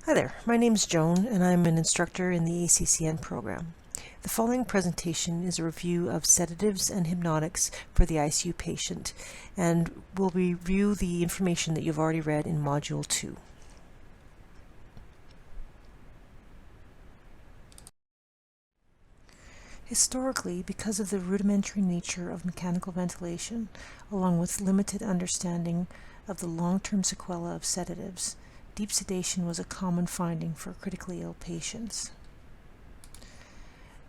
Hi there, my name is Joan and I'm an instructor in the ACCN program. The following presentation is a review of sedatives and hypnotics for the ICU patient, and we'll review the information that you've already read in Module 2. Historically, because of the rudimentary nature of mechanical ventilation, along with limited understanding of the long-term sequelae of sedatives, deep sedation was a common finding for critically ill patients.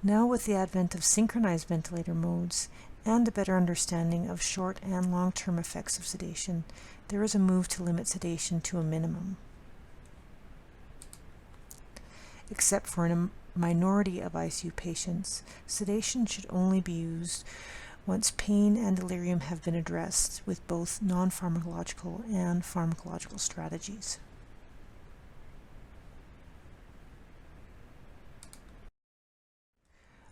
Now, with the advent of synchronized ventilator modes and a better understanding of short and long-term effects of sedation, there is a move to limit sedation to a minimum. Except for a minority of ICU patients, sedation should only be used once pain and delirium have been addressed with both non-pharmacological and pharmacological strategies.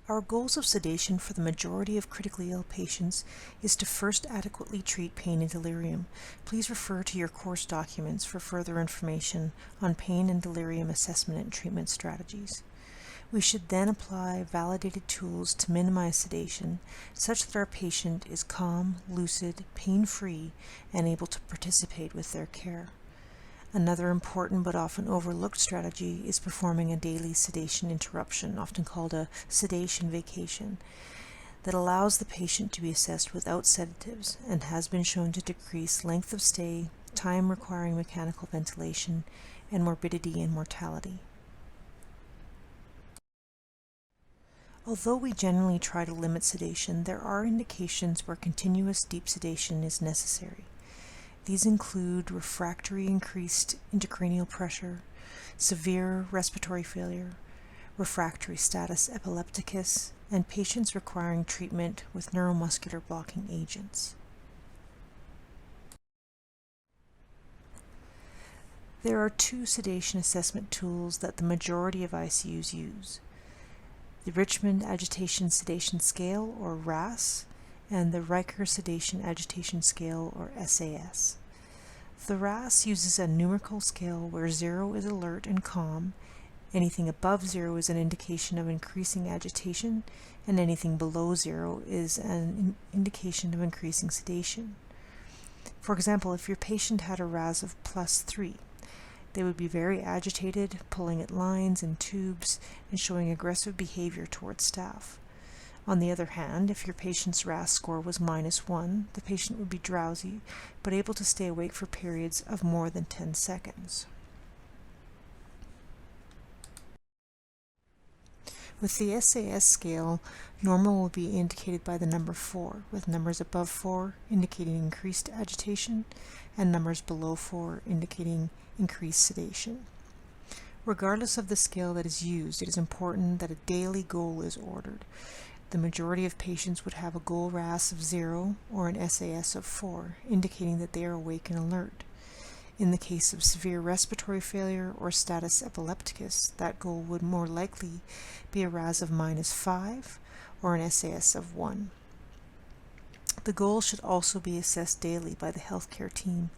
Our goals of sedation for the majority of critically ill patients is to first adequately treat pain and delirium. Please refer to your course documents for further information on pain and delirium assessment and treatment strategies. We should then apply validated tools to minimize sedation such that our patient is calm, lucid, pain-free, and able to participate with their care. Another important but often overlooked strategy is performing a daily sedation interruption, often called a sedation vacation, that allows the patient to be assessed without sedatives and has been shown to decrease length of stay, time requiring mechanical ventilation, and morbidity and mortality. Although we generally try to limit sedation, there are indications where continuous deep sedation is necessary. These include refractory increased intracranial pressure, severe respiratory failure, refractory status epilepticus, and patients requiring treatment with neuromuscular blocking agents. There are two sedation assessment tools that the majority of ICUs use: the Richmond Agitation-Sedation Scale, or RAS, and the Riker Sedation-Agitation Scale, or SAS. The RAS uses a numerical scale where 0 is alert and calm, anything above 0 is an indication of increasing agitation, and anything below 0 is an indication of increasing sedation. For example, if your patient had a RAS of +3, they would be very agitated, pulling at lines and tubes, and showing aggressive behavior towards staff. On the other hand, if your patient's RAS score was -1, the patient would be drowsy, but able to stay awake for periods of more than 10 seconds. With the SAS scale, normal will be indicated by the number 4, with numbers above 4 indicating increased agitation, and numbers below 4 indicating increased sedation. Regardless of the scale that is used, it is important that a daily goal is ordered. The majority of patients would have a goal RAS of 0 or an SAS of 4, indicating that they are awake and alert. In the case of severe respiratory failure or status epilepticus, that goal would more likely be a RAS of -5 or an SAS of 1. The goal should also be assessed daily by the healthcare team,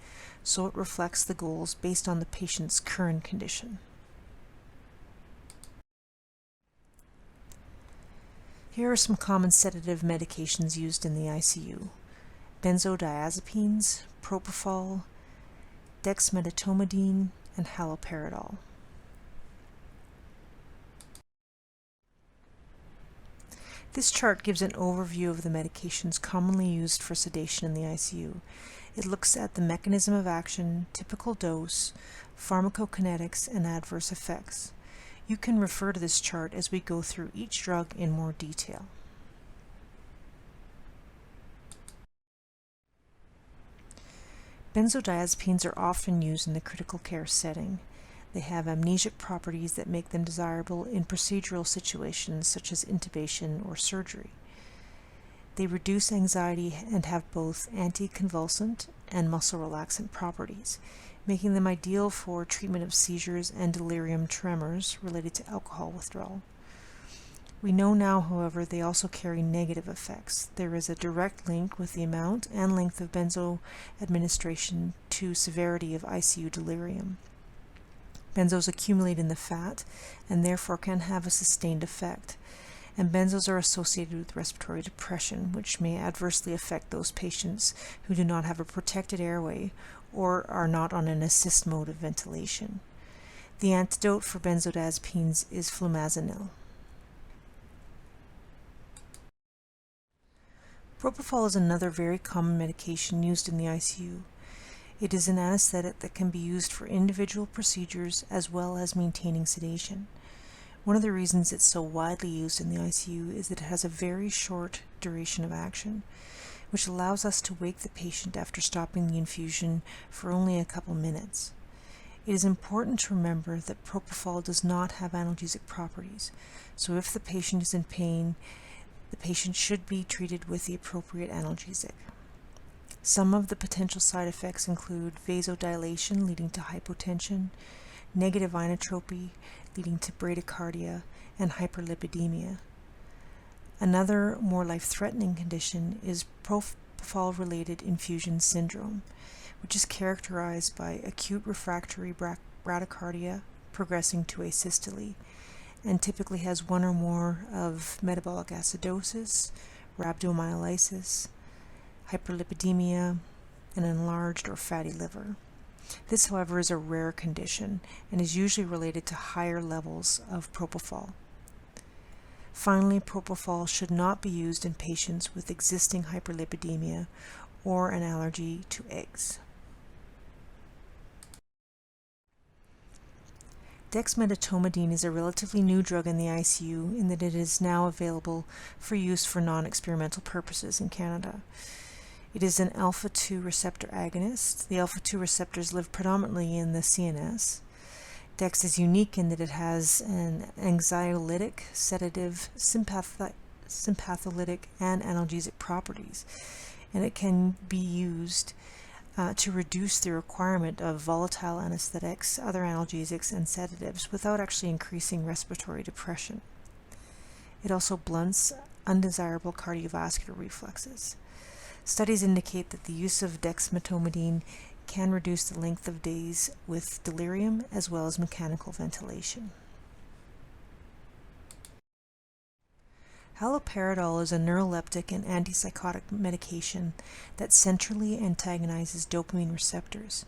so it reflects the goals based on the patient's current condition. Here are some common sedative medications used in the ICU: Benzodiazepines, Propofol, Dexmedetomidine, and Haloperidol. This chart gives an overview of the medications commonly used for sedation in the ICU. It looks at the mechanism of action, typical dose, pharmacokinetics, and adverse effects. You can refer to this chart as we go through each drug in more detail. Benzodiazepines are often used in the critical care setting. They have amnesic properties that make them desirable in procedural situations such as intubation or surgery. They reduce anxiety and have both anticonvulsant and muscle relaxant properties, making them ideal for treatment of seizures and delirium tremors related to alcohol withdrawal. We know now, however, they also carry negative effects. There is a direct link with the amount and length of benzo administration to severity of ICU delirium. Benzos accumulate in the fat and therefore can have a sustained effect. And benzos are associated with respiratory depression, which may adversely affect those patients who do not have a protected airway or are not on an assist mode of ventilation. The antidote for benzodiazepines is flumazenil. Propofol is another very common medication used in the ICU. It is an anesthetic that can be used for individual procedures as well as maintaining sedation. One of the reasons it's so widely used in the ICU is that it has a very short duration of action, which allows us to wake the patient after stopping the infusion for only a couple minutes. It is important to remember that propofol does not have analgesic properties, so if the patient is in pain, the patient should be treated with the appropriate analgesic. Some of the potential side effects include vasodilation leading to hypotension, negative inotropy leading to bradycardia, and hyperlipidemia. Another more life-threatening condition is propofol-related infusion syndrome, which is characterized by acute refractory bradycardia progressing to asystole, and typically has one or more of metabolic acidosis, rhabdomyolysis, hyperlipidemia, and enlarged or fatty liver. This, however, is a rare condition and is usually related to higher levels of propofol. Finally, propofol should not be used in patients with existing hyperlipidemia or an allergy to eggs. Dexmedetomidine is a relatively new drug in the ICU in that it is now available for use for non-experimental purposes in Canada. It is an alpha-2 receptor agonist. The alpha-2 receptors live predominantly in the CNS. Dex is unique in that it has an anxiolytic, sedative, sympatholytic, and analgesic properties, and it can be used to reduce the requirement of volatile anesthetics, other analgesics, and sedatives without actually increasing respiratory depression. It also blunts undesirable cardiovascular reflexes. Studies indicate that the use of dexmedetomidine can reduce the length of days with delirium as well as mechanical ventilation. Haloperidol is a neuroleptic and antipsychotic medication that centrally antagonizes dopamine receptors.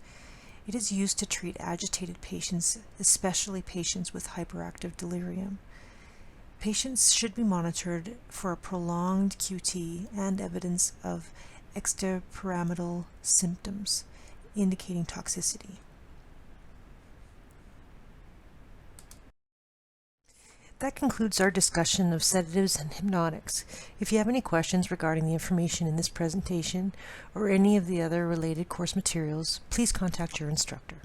It is used to treat agitated patients, especially patients with hyperactive delirium. Patients should be monitored for a prolonged QT and evidence of extrapyramidal symptoms, indicating toxicity. That concludes our discussion of sedatives and hypnotics. If you have any questions regarding the information in this presentation or any of the other related course materials, please contact your instructor.